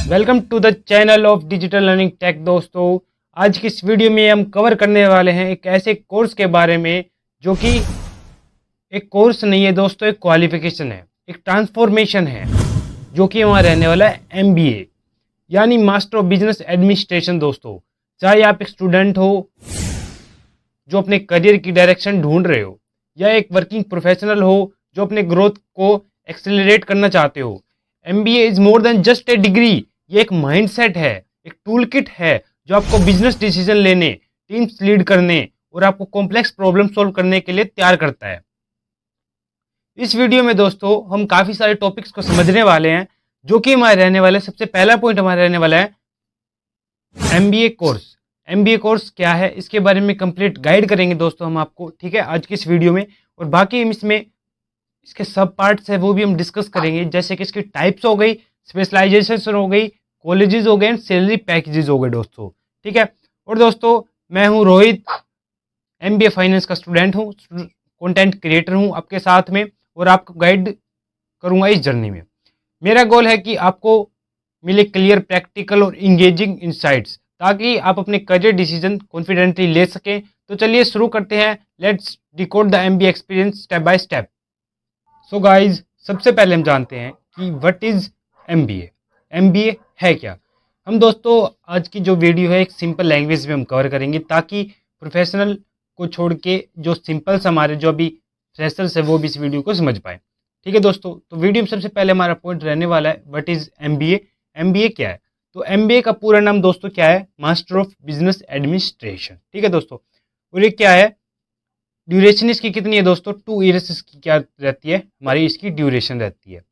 Welcome to the channel of digital learning tech. दोस्तों, आज की इस वीडियो में हम कवर करने वाले हैं एक ऐसे कोर्स के बारे में जो कि एक कोर्स नहीं है दोस्तों, एक क्वालिफिकेशन है, एक ट्रांसफॉर्मेशन है, जो कि वहाँ रहने वाला है MBA यानी मास्टर ऑफ बिजनेस एडमिनिस्ट्रेशन। दोस्तों, चाहे आप एक स्टूडेंट हो जो अपने करियर की डायरेक्शन ढूंढ रहे हो, या एक वर्किंग प्रोफेशनल हो जो अपने ग्रोथ को एक्सेलरेट करना चाहते हो, MBA is more than just a degree. ये एक माइंडसेट है, एक टूल किट है जो आपको बिजनेस डिसीजन लेने, टीम्स लीड करने और आपको कॉम्प्लेक्स प्रॉब्लम सॉल्व करने के लिए तैयार करता है। इस वीडियो में दोस्तों हम काफ़ी सारे टॉपिक्स को समझने वाले हैं, जो कि हमारे रहने वाले, सबसे पहला पॉइंट हमारे रहने वाला है MBA कोर्स। MBA कोर्स क्या है, इसके बारे में कंप्लीट गाइड करेंगे दोस्तों हम आपको, ठीक है, आज की इस वीडियो में। और बाकी हम इसमें इसके सब पार्ट्स है वो भी हम डिस्कस करेंगे, जैसे कि इसकी टाइप्स हो गई, स्पेशलाइजेशन हो गई, कॉलेजेस हो गए एंड सैलरी पैकेजेस हो गए दोस्तों, ठीक है। और दोस्तों, मैं हूँ रोहित, MBA फाइनेंस का स्टूडेंट हूँ, कंटेंट क्रिएटर हूँ आपके साथ में, और आपको गाइड करूँगा इस जर्नी में। मेरा गोल है कि आपको मिले क्लियर, प्रैक्टिकल और इंगेजिंग इंसाइट्स, ताकि आप अपने करियर डिसीजन कॉन्फिडेंटली ले सकें। तो चलिए शुरू करते हैं, let's decode the MBA experience step by step. So guys, सबसे पहले हम जानते हैं कि व्हाट इज MBA। MBA है क्या। हम दोस्तों आज की जो वीडियो है एक सिंपल लैंग्वेज में हम कवर करेंगे, ताकि प्रोफेशनल को छोड़ के जो सिंपल से हमारे जो अभी फ्रेशर्स है वो भी इस वीडियो को समझ पाए, ठीक है दोस्तों। तो वीडियो में सबसे पहले हमारा पॉइंट रहने वाला है व्हाट इज MBA। MBA क्या है? तो MBA का पूरा नाम दोस्तों क्या है? मास्टर ऑफ बिजनेस एडमिनिस्ट्रेशन, ठीक है दोस्तों। और ये क्या है? ड्यूरेशन इसकी कितनी है दोस्तों? 2 ईयर्स इसकी क्या रहती है, हमारी इसकी ड्यूरेशन रहती है।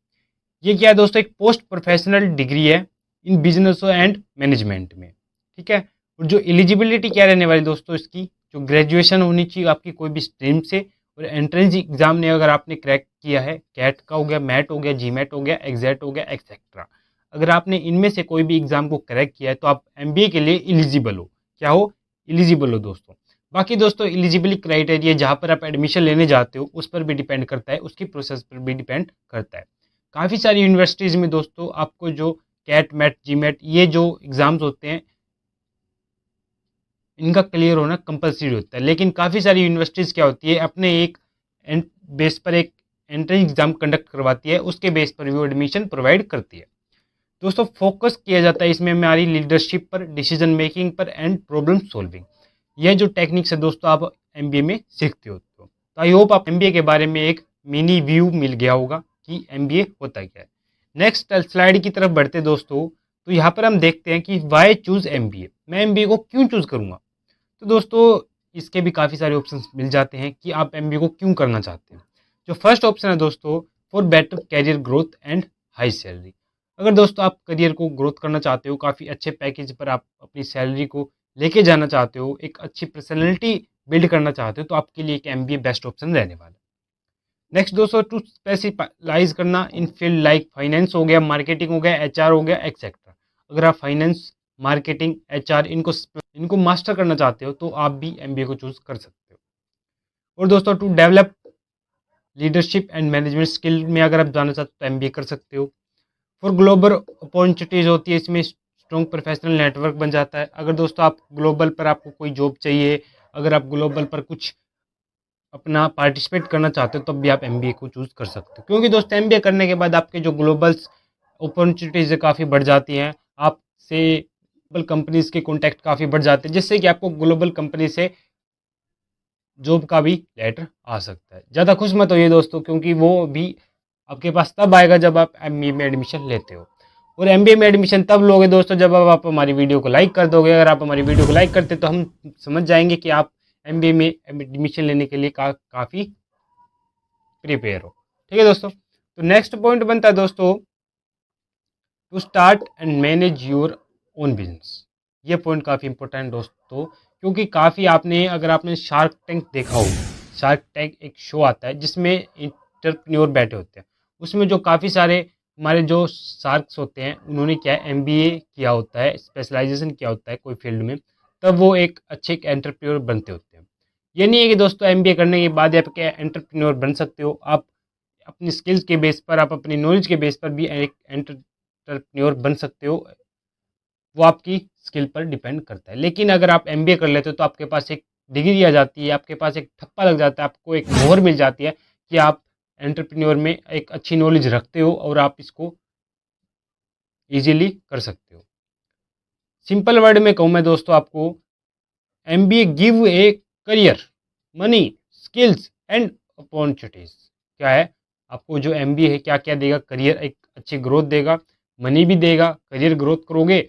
ये क्या है दोस्तों? एक पोस्ट प्रोफेशनल डिग्री है इन बिजनेस एंड मैनेजमेंट में, ठीक है। और जो एलिजिबिलिटी क्या रहने वाली दोस्तों, इसकी जो ग्रेजुएशन होनी चाहिए आपकी कोई भी स्ट्रीम से, और एंट्रेंस एग्जाम ने अगर आपने क्रैक किया है, कैट का हो गया, मैट हो गया, जीमेट हो गया, एग्जैट हो गया, एक्सेट्रा, अगर आपने इनमें से कोई भी एग्जाम को क्रैक किया है तो आप MBA के लिए एलिजिबल हो। क्या हो? एलिजिबल हो दोस्तों। बाकी दोस्तों एलिजिबिलिटी क्राइटेरिया जहाँ पर आप एडमिशन लेने जाते हो उस पर भी डिपेंड करता है, उसकी प्रोसेस पर भी डिपेंड करता है। काफ़ी सारी यूनिवर्सिटीज़ में दोस्तों आपको जो कैट, मैट, जीमेट, ये जो एग्ज़ाम्स होते हैं इनका क्लियर होना कंपलसरी होता है। लेकिन काफ़ी सारी यूनिवर्सिटीज़ क्या होती है, अपने एक बेस पर एक एंट्रेंस एग्ज़ाम कंडक्ट करवाती है, उसके बेस पर भी एडमिशन प्रोवाइड करती है। दोस्तों फोकस किया जाता है इसमें हमारी लीडरशिप पर, डिसीजन मेकिंग पर एंड प्रॉब्लम सॉल्विंग। यह जो टेक्निक्स है दोस्तों आप MBA में सीखते हो। तो आई होप आप MBA के बारे में एक मिनी व्यू मिल गया होगा कि MBA होता क्या है। नेक्स्ट स्लाइड की तरफ बढ़ते दोस्तों, तो यहाँ पर हम देखते हैं कि वाई चूज MBA, मैं MBA को क्यों चूज करूँगा। तो दोस्तों इसके भी काफ़ी सारे ऑप्शंस मिल जाते हैं कि आप MBA को क्यों करना चाहते हैं। जो फर्स्ट ऑप्शन है दोस्तों, for better career growth and high salary. अगर दोस्तों आप करियर को ग्रोथ करना चाहते हो, काफ़ी अच्छे पैकेज पर आप अपनी सैलरी को लेके जाना चाहते हो, एक अच्छी पर्सनैलिटी बिल्ड करना चाहते हो, तो आपके लिए एक MBA बेस्ट ऑप्शन रहने वाला है। नेक्स्ट दोस्तों, टू स्पेशलाइज करना इन फील्ड लाइक फाइनेंस हो गया, मार्केटिंग हो गया, HR हो गया, एक्सेट्रा। अगर आप फाइनेंस, मार्केटिंग, HR इनको मास्टर करना चाहते हो तो आप भी MBA को चूज कर सकते हो। और दोस्तों to develop leadership and management skill में अगर आप जाना चाहते हो तो MBA कर सकते हो। फॉर ग्लोबल अपॉर्चुनिटीज़ होती है, इसमें स्ट्रॉन्ग प्रोफेशनल नेटवर्क बन जाता है। अगर दोस्तों आप ग्लोबल पर आपको कोई जॉब चाहिए, अगर आप ग्लोबल पर कुछ अपना पार्टिसिपेट करना चाहते हो, तब भी आप MBA को चूज़ कर सकते हो, क्योंकि दोस्तों MBA करने के बाद आपके जो ग्लोबल अपॉर्चुनिटीज़ काफ़ी बढ़ जाती हैं, आपसे ग्लोबल कंपनीज़ के कॉन्टैक्ट काफ़ी बढ़ जाते हैं, जिससे कि आपको ग्लोबल कंपनी से जॉब का भी लेटर आ सकता है। ज़्यादा खुश मत होइए दोस्तों, क्योंकि वो भी आपके पास तब आएगा जब आप MBA में एडमिशन लेते हो। और MBA में एडमिशन तब लोगे दोस्तों जब आप हमारी वीडियो को लाइक कर दोगे। अगर आप हमारी वीडियो को लाइक करते तो हम समझ जाएंगे कि आप MBA में एडमिशन लेने के लिए काफ़ी प्रिपेयर हो, ठीक है दोस्तों। तो नेक्स्ट पॉइंट बनता है दोस्तों, to start and manage your own business. ये पॉइंट काफ़ी इंपॉर्टेंट दोस्तों, क्योंकि काफ़ी अगर आपने शार्क टैंक देखा हो, शार्क टैंक एक शो आता है जिसमें इंटरप्रेन्योर बैठे होते हैं, उसमें जो काफ़ी सारे हमारे जो शार्क्स होते हैं उन्होंने क्या है, MBA किया होता है, स्पेशलाइजेशन किया होता है कोई फील्ड में, तब वो एक अच्छे एंटरप्रेन्योर बनते होते हैं। ये नहीं है कि दोस्तों MBA करने के बाद आप क्या एंटरप्रेन्योर बन सकते हो। आप अपनी स्किल्स के बेस पर, आप अपनी नॉलेज के बेस पर भी एक एंटरप्रेन्योर बन सकते हो, वो आपकी स्किल पर डिपेंड करता है। लेकिन अगर आप एमबीए कर लेते हो तो आपके पास एक डिग्री आ जाती है, आपके पास एक ठप्पा लग जाता है, आपको एक मोहर मिल जाती है कि आप एंटरप्रेन्योर में एक अच्छी नॉलेज रखते हो और आप इसको ईजिली कर सकते हो। सिंपल वर्ड में कहूँ मैं दोस्तों आपको, MBA give a career, money, skills and opportunities. क्या है, आपको जो एमबीए है क्या क्या देगा, करियर एक अच्छी ग्रोथ देगा, मनी भी देगा, करियर ग्रोथ करोगे,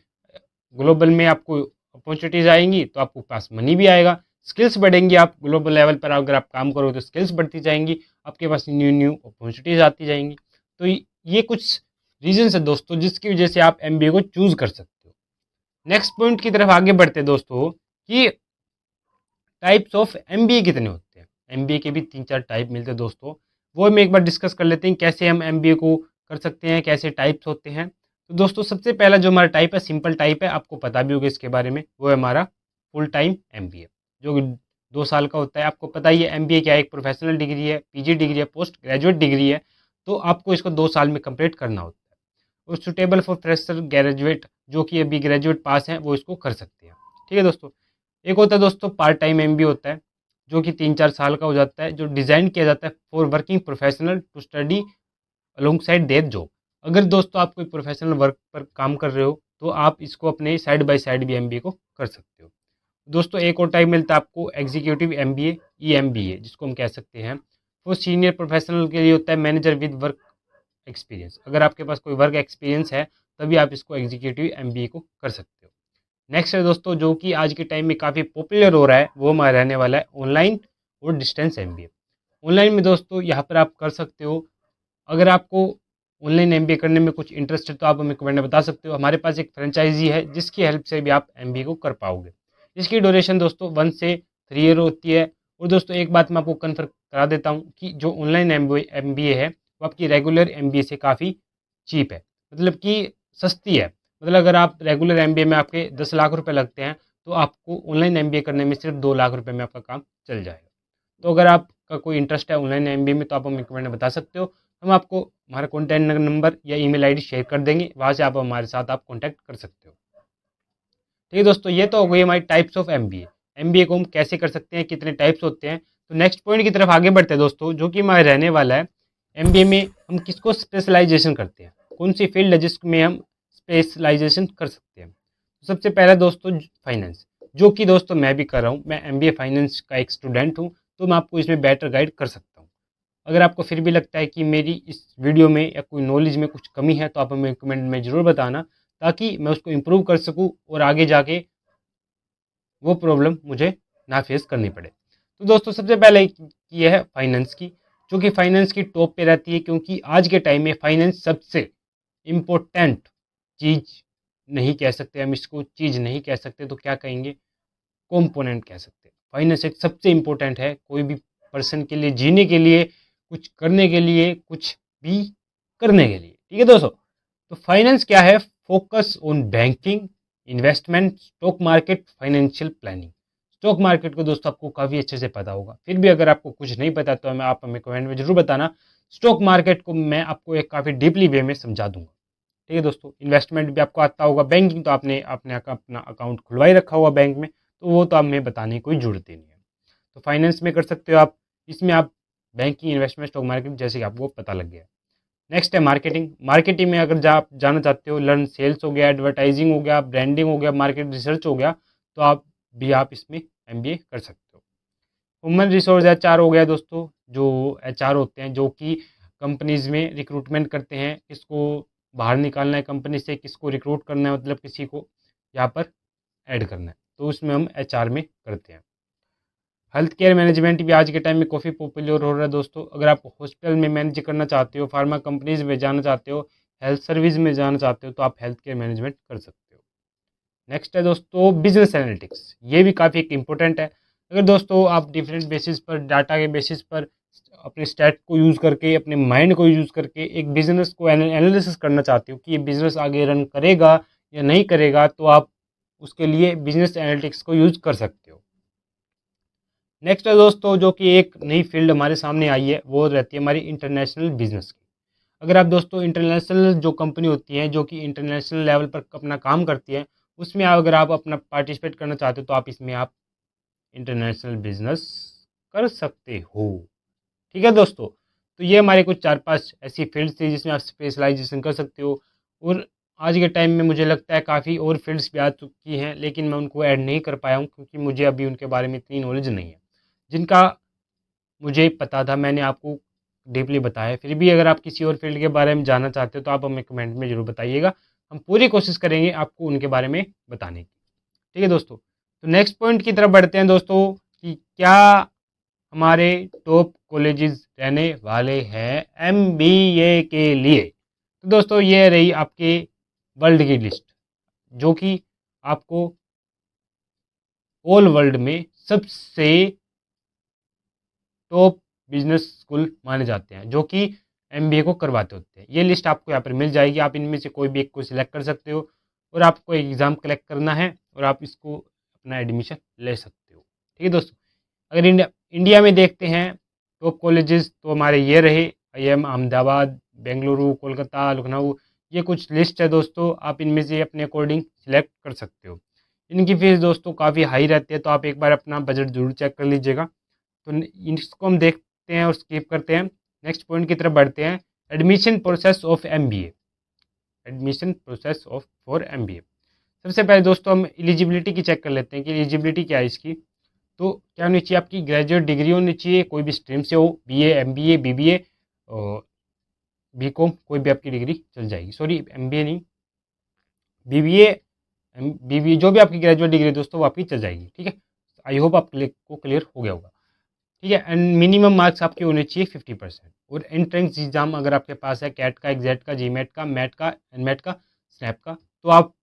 ग्लोबल में आपको अपॉर्चुनिटीज आएंगी तो आपको पास मनी भी आएगा, स्किल्स बढ़ेंगी, आप ग्लोबल लेवल पर अगर आप काम करोगे तो स्किल्स बढ़ती जाएंगी, आपके पास न्यू न्यू अपॉर्चुनिटीज आती जाएंगी। तो ये कुछ रीजन है दोस्तों जिसकी वजह से आप एमबीए को चूज कर सकते हो। नेक्स्ट पॉइंट की तरफ आगे बढ़ते हैं दोस्तों कि टाइप्स ऑफ एमबीए कितने होते हैं। एमबीए के भी 3-4 टाइप मिलते हैं दोस्तों, वो हम एक बार डिस्कस कर लेते हैं कैसे हम एमबीए को कर सकते हैं, कैसे टाइप्स होते हैं। तो दोस्तों सबसे पहला जो हमारा टाइप है, सिंपल टाइप है, आपको पता भी होगा इसके बारे में, वो है हमारा फुल टाइम एमबीए, जो 2 साल का होता है। आपको पता ही है एमबीए क्या है, एक प्रोफेशनल डिग्री है, पीजी डिग्री है, पोस्ट ग्रेजुएट डिग्री है। तो आपको इसको 2 साल में कंप्लीट करना होता है। और सुटेबल फॉर फ्रेशर ग्रेजुएट, जो कि अभी ग्रेजुएट पास हैं, वो इसको कर सकते हैं। ठीक है दोस्तों। एक होता है दोस्तों पार्ट टाइम एमबीए होता है, जो कि 3-4 साल का हो जाता है, जो डिज़ाइन किया जाता है for working professional to study alongside their job. अगर दोस्तों आप कोई प्रोफेशनल वर्क पर काम कर रहे हो तो आप इसको अपने साइड बाय साइड भी एमबीए को कर सकते हो। दोस्तों एक और टाइप मिलता है आपको एग्जीक्यूटिव एमबीए, ईएमबीए जिसको हम कह सकते हैं। वो सीनियर प्रोफेशनल के लिए होता है, मैनेजर विद वर्क एक्सपीरियंस। अगर आपके पास कोई वर्क एक्सपीरियंस है तभी आप इसको एग्जीक्यूटिव एमबीए को कर सकते हो। नेक्स्ट है दोस्तों जो कि आज के टाइम में काफ़ी पॉपुलर हो रहा है, वो हमारा रहने वाला है ऑनलाइन और डिस्टेंस एमबीए। ऑनलाइन में दोस्तों यहाँ पर आप कर सकते हो, अगर आपको ऑनलाइन एमबीए करने में कुछ इंटरेस्ट है तो आप हमें कमेंट में बता सकते हो। हमारे पास एक फ्रेंचाइजी है जिसकी हेल्प से भी आप एमबीए को कर पाओगे। इसकी ड्यूरेशन दोस्तों 1 से 3 ईयर होती है। और दोस्तों एक बात मैं आपको कन्फर्म करा देता हूँ कि जो ऑनलाइन एमबीए है वो आपकी रेगुलर एमबीए से काफ़ी चीप है, मतलब कि सस्ती है। मतलब अगर आप रेगुलर एमबीए में आपके 10 लाख रुपए लगते हैं तो आपको ऑनलाइन एमबीए करने में सिर्फ 2 लाख रुपए में आपका काम चल जाएगा। तो अगर आपका कोई इंटरेस्ट है ऑनलाइन एमबीए में तो आप हमें कमेंट में बता सकते हो। हम आपको हमारा कॉन्टैक्ट नंबर या ईमेल आईडी शेयर कर देंगे, वहाँ से आप हमारे साथ आप कॉन्टैक्ट कर सकते हो। ठीक है दोस्तों, ये तो हो गई हमारी टाइप्स ऑफ एमबीए। एमबीए को हम कैसे कर सकते हैं, कितने टाइप्स होते हैं। तो नेक्स्ट पॉइंट की तरफ आगे बढ़ते हैं दोस्तों, जो कि हमारे रहने वाला है एमबीए में हम किसको स्पेशलाइजेशन करते हैं, कौन सी फील्ड है जिसमें हम स्पेशलाइजेशन कर सकते हैं। तो सबसे पहला दोस्तों फाइनेंस, जो कि दोस्तों मैं भी कर रहा हूँ, मैं एमबीए फाइनेंस का एक स्टूडेंट हूँ, तो मैं आपको इसमें बेटर गाइड कर सकता हूँ। अगर आपको फिर भी लगता है कि मेरी इस वीडियो में या कोई नॉलेज में कुछ कमी है तो आप हमें कमेंट में ज़रूर बताना, ताकि मैं उसको इम्प्रूव कर सकूँ और आगे जाके वो प्रॉब्लम मुझे ना फेस करनी पड़े। तो दोस्तों सबसे पहले ये है फाइनेंस की, जो कि फाइनेंस की टॉप पे रहती है, क्योंकि आज के टाइम में फाइनेंस सबसे इम्पोर्टेंट चीज़ नहीं कह सकते हम इसको, चीज़ नहीं कह सकते तो क्या कहेंगे, कंपोनेंट कह सकते हैं। फाइनेंस एक सबसे इम्पोर्टेंट है कोई भी पर्सन के लिए, जीने के लिए, कुछ करने के लिए, कुछ भी करने के लिए। ठीक है दोस्तों। तो फाइनेंस क्या है, focus on banking, investment, stock market, financial planning. Stock market को दोस्तों आपको काफ़ी अच्छे से पता होगा, फिर भी अगर आपको कुछ नहीं पता तो आप हमें कमेंट में जरूर बताना। स्टॉक मार्केट को मैं आपको एक काफ़ी डीपली वे में समझा दूंगा। ठीक है दोस्तों। इन्वेस्टमेंट भी आपको आता होगा, बैंकिंग तो आपने अपने अपना अकाउंट खुलवाई रखा होगा बैंक में, तो वो तो हमें बताने की कोई जरूरत ही नहीं है। तो फाइनेंस में कर सकते हो आप, इसमें आप बैंकिंग, इन्वेस्टमेंट, स्टॉक मार्केट जैसे कि आपको पता लग गया। नेक्स्ट है मार्केटिंग। मार्केटिंग में अगर आप जाना चाहते हो, लर्न सेल्स हो गया, एडवर्टाइजिंग हो गया, ब्रांडिंग हो गया, मार्केट रिसर्च हो गया, तो आप इसमें एमबीए कर सकते हो। ह्यूमन रिसोर्स एचआर हो गया दोस्तों, जो एचआर होते हैं जो कि कंपनीज में रिक्रूटमेंट करते हैं, किसको बाहर निकालना है कंपनी से, किसको रिक्रूट करना है, मतलब किसी को यहाँ पर ऐड करना है, तो उसमें हम एचआर में करते हैं। हेल्थ केयर मैनेजमेंट भी आज के टाइम में काफ़ी पॉपुलर हो रहा है दोस्तों। अगर आप हॉस्पिटल में मैनेज करना चाहते हो, फार्मा कंपनीज में जाना चाहते हो, हेल्थ सर्विस में जाना चाहते हो, तो आप हेल्थ केयर मैनेजमेंट कर सकते हो। नेक्स्ट है दोस्तों बिजनेस एनालिटिक्स, ये भी काफ़ी एक इंपॉर्टेंट है। अगर दोस्तों आप डिफरेंट बेसिस पर, डाटा के बेसिस पर, अपने स्टैट को यूज़ करके, अपने माइंड को यूज़ करके एक बिजनेस को एनालिसिस करना चाहते हो कि ये बिजनेस आगे रन करेगा या नहीं करेगा, तो आप उसके लिए बिजनेस एनालिटिक्स को यूज़ कर सकते हो। नेक्स्ट है दोस्तों जो कि एक नई फील्ड हमारे सामने आई है, वो रहती है हमारी इंटरनेशनल बिजनेस की। अगर आप दोस्तों इंटरनेशनल जो कंपनी होती हैं, जो कि इंटरनेशनल लेवल पर अपना काम करती है, उसमें अगर आप अपना पार्टिसिपेट करना चाहते हो तो आप इसमें आप इंटरनेशनल बिजनेस कर सकते हो। ठीक है दोस्तों, तो ये हमारे कुछ 4-5 ऐसी फील्ड्स थी जिसमें आप स्पेशलाइजेशन कर सकते हो। और आज के टाइम में मुझे लगता है काफ़ी और फील्ड्स भी आ चुकी हैं, लेकिन मैं उनको ऐड नहीं कर पाया हूँ क्योंकि मुझे अभी उनके बारे में इतनी नॉलेज नहीं है। जिनका मुझे पता था मैंने आपको डीपली बताया। फिर भी अगर आप किसी और फील्ड के बारे में जानना चाहते हो तो आप हमें कमेंट में ज़रूर बताइएगा। हम पूरी कोशिश करेंगे आपको उनके बारे में बताने की। ठीक है दोस्तों, तो नेक्स्ट पॉइंट की तरफ बढ़ते हैं दोस्तों कि क्या हमारे टॉप कॉलेजेस रहने वाले हैं एमबीए के लिए। तो दोस्तों ये रही आपके वर्ल्ड की लिस्ट, जो कि आपको ऑल वर्ल्ड में सबसे टॉप बिजनेस स्कूल माने जाते हैं जो कि एमबीए को करवाते होते हैं। ये लिस्ट आपको यहाँ पर मिल जाएगी, आप इनमें से कोई भी एक को सिलेक्ट कर सकते हो और आपको एग्ज़ाम कलेक्ट करना है और आप इसको अपना एडमिशन ले सकते हो। ठीक है दोस्तों, अगर इंडिया में देखते हैं टॉप कॉलेजेस तो हमारे ये रहे आईआईएम अहमदाबाद, बेंगलुरु, कोलकाता, लखनऊ। ये कुछ लिस्ट है दोस्तों, आप इनमें से अपने अकॉर्डिंग सिलेक्ट कर सकते हो। इनकी फीस दोस्तों काफ़ी हाई रहती है, तो आप एक बार अपना बजट जरूर चेक कर लीजिएगा। तो इसको हम देखते हैं और स्किप करते हैं, नेक्स्ट पॉइंट की तरफ बढ़ते हैं। Admission process of MBA. Admission process of for MBA. सबसे पहले दोस्तों हम एलिजिबिलिटी की चेक कर लेते हैं कि एलिजिबिलिटी क्या है इसकी। तो क्या होनी चाहिए, आपकी ग्रेजुएट डिग्री होनी चाहिए, कोई भी स्ट्रीम से हो, बीए, एमबीए, बीबीए और बीकॉम, कोई भी आपकी डिग्री चल जाएगी। सॉरी, एमबीए नहीं, बीबीए, बीबी, जो भी आपकी ग्रेजुएट डिग्री दोस्तों वो आपकी चल जाएगी। ठीक है, आई होप आप को क्लियर हो गया होगा। ठीक है, एंड मिनिमम मार्क्स आपके होने चाहिए 50%। और एंट्रेंस एग्जाम अगर आपके पास है कैट का, एग्जैट का, जीमेट का, मैट का, एनमेट का, स्नैप का, तो आप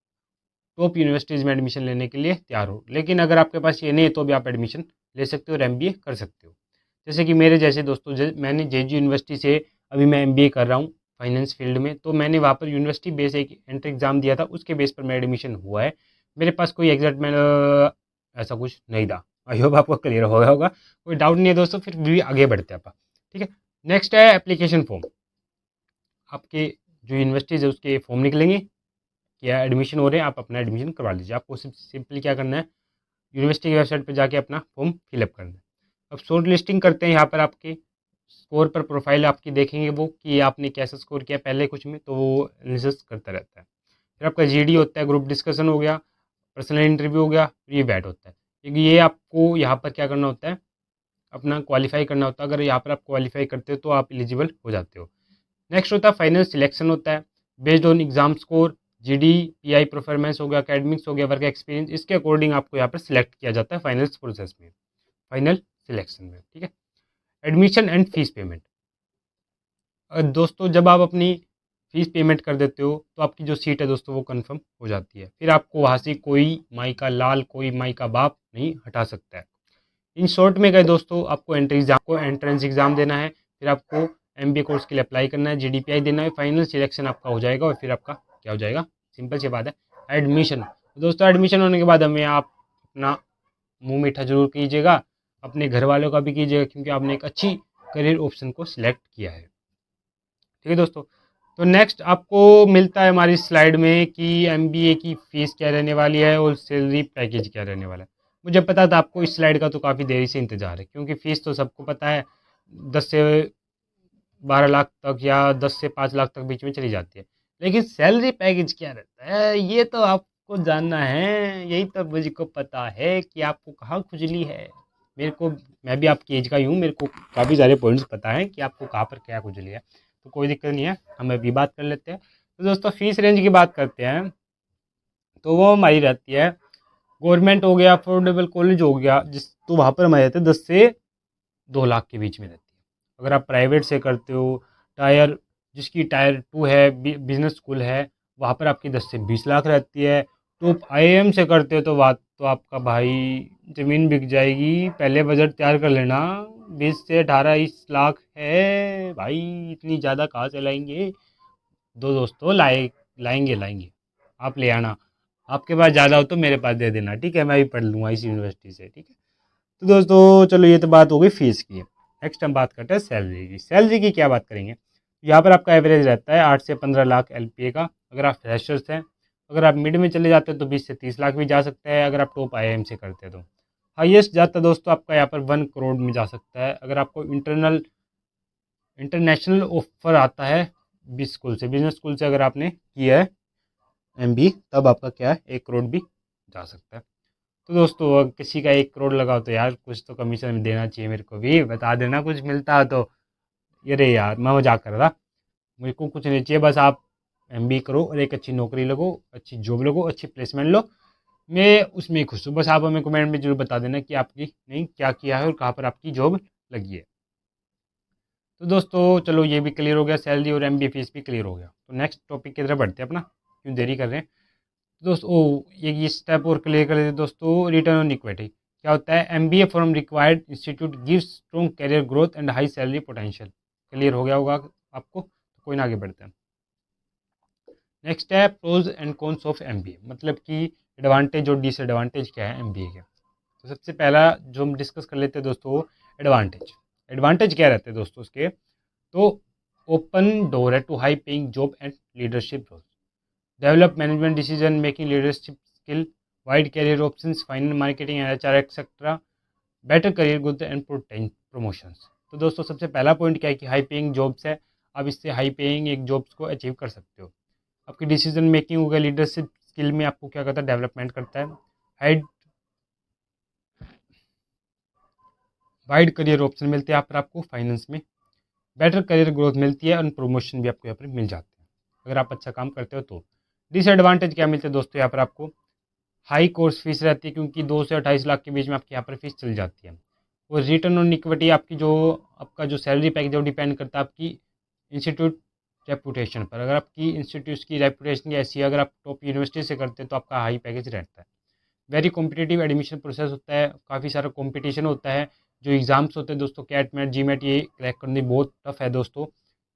टॉप यूनिवर्सिटीज़ में एडमिशन लेने के लिए तैयार हो। लेकिन अगर आपके पास ये नहीं है तो भी आप एडमिशन ले सकते हो और एमबीए कर सकते हो। जैसे कि मेरे जैसे दोस्तों, मैंने जेजी यूनिवर्सिटी से अभी मैं एमबीए कर रहा हूँ फाइनेंस फील्ड में, तो मैंने वहाँ पर यूनिवर्सिटी बेस एक एंट्री एग्ज़ाम दिया था, उसके बेस पर मेरा एडमिशन हुआ है। मेरे पास कोई एग्जैक्ट में ऐसा कुछ नहीं था। आई होप आपको क्लियर हो गया होगा, कोई डाउट नहीं है दोस्तों। फिर भी आगे बढ़ते हैं आप। ठीक है, नेक्स्ट है एप्लीकेशन फॉर्म। आपके जो यूनिवर्सिटीज़ है उसके फॉर्म निकलेंगे, या एडमिशन हो रहे हैं, आप अपना एडमिशन करवा लीजिए। आपको सिंपली क्या करना है, यूनिवर्सिटी की वेबसाइट पर जाके अपना फॉर्म फिलअप करना है। अब शॉर्ट लिस्टिंग करते हैं, यहाँ पर आपके स्कोर पर प्रोफाइल आपकी देखेंगे वो कि आपने कैसा स्कोर किया पहले कुछ में, तो वो एनालिसिस करता रहता है। फिर आपका जीडी होता है, ग्रुप डिस्कशन हो गया, पर्सनल इंटरव्यू हो गया, फिर ये बैट होता है। क्योंकि ये आपको यहाँ पर क्या करना होता है, अपना क्वालिफाई करना होता है। अगर यहाँ पर आप क्वालिफाई करते हो तो आप एलिजिबल हो जाते हो। नेक्स्ट होता है फाइनल सिलेक्शन होता है, based on exam score, GD, pi performance हो गया, एकेडमिक्स हो गया, वर्क एक्सपीरियंस, इसके अकॉर्डिंग आपको यहाँ पर सिलेक्ट किया जाता है फाइनल प्रोसेस में, फाइनल सिलेक्शन में। ठीक है, एडमिशन एंड फीस पेमेंट। दोस्तों जब आप अपनी फीस पेमेंट कर देते हो तो आपकी जो सीट है दोस्तों वो कंफर्म हो जाती है। फिर आपको वहाँ से कोई माई का लाल, कोई माई का बाप नहीं हटा सकता है। इन शॉर्ट में गए दोस्तों, आपको एंट्रेंस एग्जाम देना है, फिर आपको एमबीए कोर्स के लिए अप्लाई करना है, जीडीपीआई देना है, फाइनल सिलेक्शन आपका हो जाएगा और फिर आपका क्या हो जाएगा, सिंपल सी बात है, एडमिशन। दोस्तों एडमिशन होने के बाद हमें आप अपना मुंह मीठा जरूर कीजिएगा, अपने घर वालों का भी कीजिएगा, क्योंकि आपने एक अच्छी करियर ऑप्शन को सिलेक्ट किया है। ठीक है दोस्तों, तो नेक्स्ट आपको मिलता है हमारी स्लाइड में कि एमबीए की फ़ीस क्या रहने वाली है और सैलरी पैकेज क्या रहने वाला है। मुझे पता था आपको इस स्लाइड का तो काफ़ी देरी से इंतज़ार है, क्योंकि फ़ीस तो सबको पता है 10 से 12 लाख तक या 10 से 5 लाख तक बीच में चली जाती है। लेकिन सैलरी पैकेज क्या रहता है ये तो आपको जानना है। यही तो मुझको पता है कि आपको कहाँ खुजली है। मेरे को, मैं भी आपकी एज का ही हूँ, मेरे को काफ़ी सारे पॉइंट्स पता है कि आपको कहाँ पर क्या खुजली है। तो कोई दिक्कत नहीं है, हम अभी बात कर लेते हैं। तो दोस्तों फीस रेंज की बात करते हैं तो वो हमारी रहती है, गवर्नमेंट हो गया, अफोर्डेबल कॉलेज हो गया, जिस तो वहाँ पर हमारे रहते हैं 10 से 2 लाख के बीच में रहती है। अगर आप प्राइवेट से करते हो, टायर जिसकी टायर 2 है, बिजनेस स्कूल है, वहाँ पर आपकी 10 से 20 लाख रहती है। तो आप आईआईएम से करते हो तो बात तो आपका भाई ज़मीन बिक जाएगी। पहले बजट तैयार कर लेना, 20 से 18-20 लाख है भाई, इतनी ज़्यादा कहाँ से लाएंगे। दो दोस्तों लाएंगे, आप ले आना। आपके पास ज़्यादा हो तो मेरे पास दे देना, ठीक है, मैं भी पढ़ लूँगा इस यूनिवर्सिटी से। ठीक है, तो दोस्तों चलो ये तो बात हो गई फीस की। नेक्स्ट हम बात करते हैं सैलरी की। सैलरी की क्या बात करेंगे, यहाँ पर आपका एवरेज रहता है 8 से 15 लाख एलपीए का। अगर आप फ्रेशर्स हैं अगर आप मिड में चले जाते हैं तो 20 से 30 लाख भी जा सकता है, अगर आप टॉप IIM से करते हैं तो। हाईएस्ट जाता है दोस्तों आपका यहाँ पर 1 करोड़ में जा सकता है। अगर आपको इंटरनेशनल ऑफर आता है बिजनेस स्कूल से अगर आपने किया है MBA, तब आपका क्या है 1 करोड़ भी जा सकता है। तो दोस्तों अगर किसी का 1 करोड़ लगाओ तो यार कुछ तो कमीशन देना चाहिए, मेरे को भी बता देना कुछ मिलता है तो। अरे यार मैं मजाक कर रहा, मेरे को कुछ नहीं चाहिए, बस आप MBA करो और एक अच्छी नौकरी लगो, अच्छी जॉब लगो, अच्छी प्लेसमेंट लो, मैं उसमें ही खुश हूँ। बस आप हमें कमेंट में जरूर बता देना कि आपकी नहीं क्या किया है और कहाँ पर आपकी जॉब लगी है। तो दोस्तों चलो ये भी क्लियर हो गया, सैलरी और MBA फीस भी क्लियर हो गया। तो नेक्स्ट टॉपिक की तरफ बढ़ते हैं अपना, क्यों देरी कर रहे हैं। तो दोस्तों ये स्टेप और क्लियर कर देते दोस्तों। रिटर्न ऑन इक्विटी क्या होता है। MBA from required institute gives strong career growth and high salary potential. Clear हो गया होगा आपको, तो कोई ना आगे बढ़ते हैं। नेक्स्ट है pros and cons of MBA, मतलब कि एडवांटेज और डिसएडवांटेज क्या है MBA के। तो सबसे पहला जो हम डिस्कस कर लेते हैं दोस्तों, एडवांटेज। एडवांटेज क्या रहते हैं दोस्तों उसके, तो ओपन डोर है to high paying job and leadership role, develop management decision making leadership skill, wide career options, finance marketing HR etcetera, better career growth and promotions. तो दोस्तों सबसे पहला पॉइंट क्या है कि हाई पेइंग जॉब्स है, आप इससे हाई पेइंग एक जॉब्स को अचीव कर सकते हो। आपकी डिसीजन मेकिंग हो गया, लीडरशिप स्किल में आपको क्या करता है, डेवलपमेंट करता है। हाइड वाइड करियर ऑप्शन मिलते हैं यहाँ पर आपको फाइनेंस में, बेटर करियर ग्रोथ मिलती है और प्रमोशन भी आपको यहाँ पर मिल जाते हैं अगर आप अच्छा काम करते हो तो। डिसएडवांटेज क्या मिलते हैं दोस्तों यहाँ पर आपको, हाई कोर्स फीस रहती है, क्योंकि 2 से 28 लाख के बीच में आपकी यहाँ पर फीस चल जाती है। और रिटर्न ऑन इक्विटी आपकी जो आपका जो सैलरी पैकेज है वो डिपेंड करता है आपकी इंस्टीट्यूट रेपुटेशन पर। अगर आपकी इंस्टीट्यूट की रेपुटेशन ऐसी है, अगर आप टॉप यूनिवर्सिटी से करते हैं तो आपका हाई पैकेज रहता है। वेरी कॉम्पिटिटिव एडमिशन प्रोसेस होता है, काफ़ी सारा कॉम्पिटिशन होता है। जो एग्ज़ाम्स होते हैं दोस्तों, कैट मैट जी मैट, ये क्रैक करनी बहुत टफ है दोस्तों,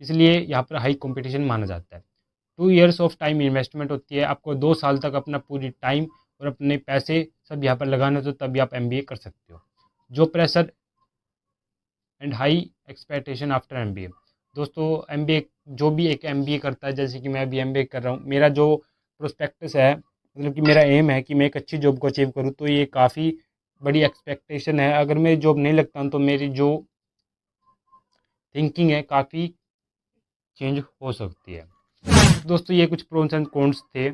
इसलिए यहाँ पर हाई कॉम्पिटिशन माना जाता है। 2 ईयर्स ऑफ टाइम इन्वेस्टमेंट होती है, आपको 2 साल तक अपना पूरी टाइम और अपने पैसे सब यहाँ पर लगाने तो तभी आप MBA कर सकते हो। जो pressure and high expectation after MBA, दोस्तों MBA जो भी एक MBA करता है, जैसे कि मैं अभी MBA कर रहा हूँ, मेरा जो प्रोस्पेक्टस है, मतलब कि मेरा एम है कि मैं एक अच्छी जॉब को अचीव करूँ, तो ये काफ़ी बड़ी एक्सपेक्टेशन है। अगर मैं जॉब नहीं लगता हूँ तो मेरी जो थिंकिंग है काफ़ी चेंज हो सकती है। दोस्तों ये कुछ प्रोस एंड कॉन्स थे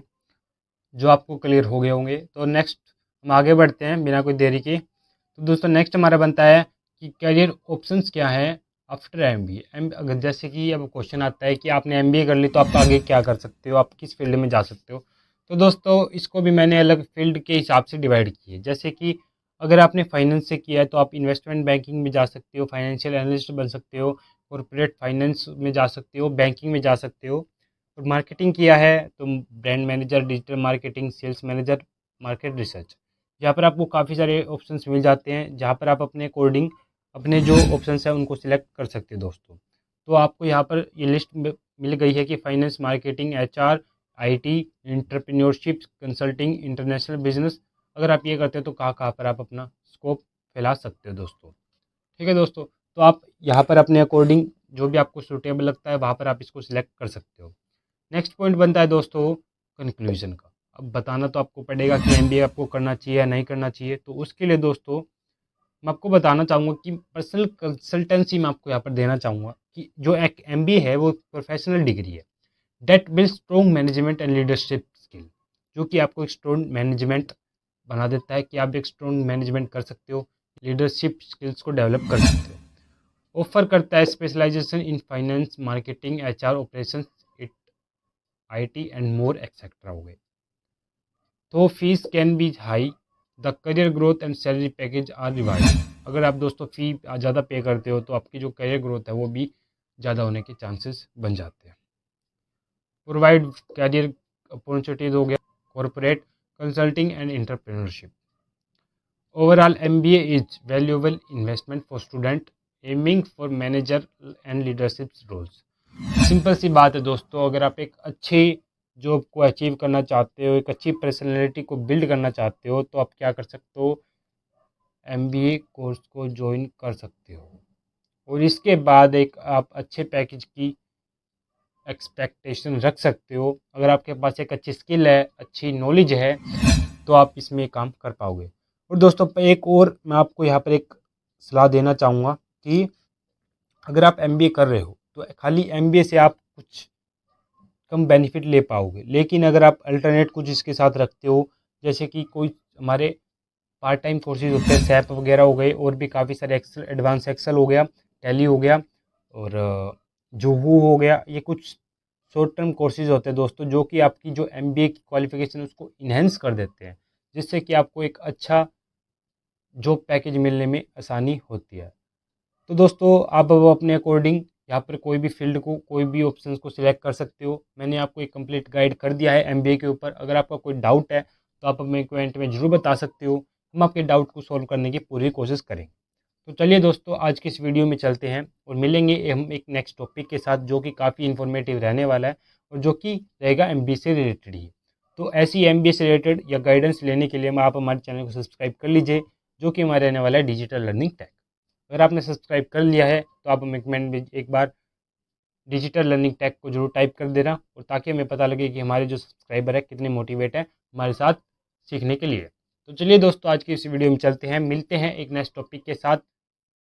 जो आपको क्लियर हो गए होंगे। तो नेक्स्ट हम आगे बढ़ते हैं बिना कोई देरी के। तो दोस्तों नेक्स्ट हमारा बनता है कि करियर ऑप्शंस क्या है आफ्टर MBA। अगर जैसे कि अब क्वेश्चन आता है कि आपने MBA कर ली तो आप आगे क्या कर सकते हो, आप किस फील्ड में जा सकते हो। तो दोस्तों इसको भी मैंने अलग फील्ड के हिसाब से डिवाइड किए। जैसे कि अगर आपने फाइनेंस से किया है तो आप इन्वेस्टमेंट बैंकिंग में जा सकते हो, फाइनेंशियल एनालिस्ट बन सकते हो, कॉरपोरेट फाइनेंस में जा सकते हो, बैंकिंग में जा सकते हो। और मार्केटिंग किया है तो brand manager, digital marketing, sales manager, market research, जहाँ पर आपको काफ़ी सारे ऑप्शंस मिल जाते हैं, जहाँ पर आप अपने अकॉर्डिंग अपने जो ऑप्शंस हैं उनको सिलेक्ट कर सकते हैं दोस्तों। तो आपको यहाँ पर ये लिस्ट मिल गई है कि finance, marketing, HR, IT, entrepreneurship, consulting, international business, अगर आप ये करते हो तो कहाँ कहाँ पर आप अपना स्कोप फैला सकते हो दोस्तों। ठीक है दोस्तों, तो आप यहाँ पर अपने अकॉर्डिंग जो भी आपको सूटेबल लगता है वहाँ पर आप इसको सिलेक्ट कर सकते हो। नेक्स्ट पॉइंट बनता है दोस्तों कंक्लूजन का। अब बताना तो आपको पड़ेगा कि MBA आपको करना चाहिए या नहीं करना चाहिए। तो उसके लिए दोस्तों मैं आपको बताना चाहूँगा कि पर्सनल कंसल्टेंसी मैं आपको यहाँ पर देना चाहूँगा कि जो एक MBA है वो प्रोफेशनल डिग्री है that build strong management and leadership skill, जो कि आपको एक स्ट्रॉन्ग मैनेजमेंट बना देता है कि आप एक स्ट्रॉन्ग मैनेजमेंट कर सकते हो, लीडरशिप स्किल्स को डेवलप कर सकते हो। ऑफर करता है specialisation in finance, marketing, HR operation, IT and more etcetera हो गए। तो fees can be high, the career growth and salary package are revise. अगर आप दोस्तों फ़ी ज़्यादा पे करते हो तो आपकी जो करियर ग्रोथ है वो भी ज़्यादा होने के चांसेस बन जाते हैं। प्रोवाइड कैरियर अपॉर्चुनिटीज हो गया, corporate consulting and entrepreneurship. Overall MBA is valuable investment for student aiming for manager and leadership roles. Simple सी बात है दोस्तों, अगर आप एक अच्छी जॉब को अचीव करना चाहते हो, एक अच्छी पर्सनैलिटी को बिल्ड करना चाहते हो, तो आप क्या कर सकते हो, MBA कोर्स को ज्वाइन कर सकते हो। और इसके बाद एक आप अच्छे पैकेज की एक्सपेक्टेशन रख सकते हो। अगर आपके पास एक अच्छी स्किल है, अच्छी नॉलेज है, तो आप इसमें काम कर पाओगे। और दोस्तों एक और मैं आपको यहाँ पर एक सलाह देना चाहूँगा कि अगर आप एमबीए कर रहे हो तो खाली एमबीए से आप कुछ कम बेनिफिट ले पाओगे, लेकिन अगर आप अल्टरनेट कुछ इसके साथ रखते हो, जैसे कि कोई हमारे पार्ट टाइम कोर्सेज होते हैं, सैप वगैरह हो गए, और भी काफ़ी सारे एक्सेल, एडवांस एक्सेल हो गया, टैली हो गया, और जुहू हो गया, ये कुछ शॉर्ट टर्म कोर्सेज होते हैं दोस्तों, जो कि आपकी जो एमबीए की क्वालिफिकेशन उसको इन्हेंस कर देते हैं, जिससे कि आपको एक अच्छा जॉब पैकेज मिलने में आसानी होती है। तो दोस्तों आप अब अपने अकॉर्डिंग यहाँ पर कोई भी फील्ड को, कोई भी ऑप्शन को सिलेक्ट कर सकते हो। मैंने आपको एक कंप्लीट गाइड कर दिया है एमबीए के ऊपर। अगर आपका कोई डाउट है तो आप हमें कमेंट में ज़रूर बता सकते हो, हम आपके डाउट को सॉल्व करने की पूरी कोशिश करेंगे। तो चलिए दोस्तों आज की इस वीडियो में चलते हैं और मिलेंगे हम एक नेक्स्ट टॉपिक के साथ, जो कि काफ़ी इन्फॉर्मेटिव रहने वाला है और जो कि रहेगा एमबीए से रिलेटेड ही। तो ऐसी एमबीए से रिलेटेड या गाइडेंस लेने के लिए आप हमारे चैनल को सब्सक्राइब कर लीजिए, जो कि हमारे रहने वाला है डिजिटल लर्निंग टेक। अगर आपने सब्सक्राइब कर लिया है तो आप हमें कमेंट में एक बार डिजिटल लर्निंग टेक को जरूर टाइप कर देना, और ताकि हमें पता लगे कि हमारे जो सब्सक्राइबर है कितने मोटिवेट है हमारे साथ सीखने के लिए। तो चलिए दोस्तों आज की इस वीडियो में चलते हैं, मिलते हैं एक नेक्स्ट टॉपिक के साथ।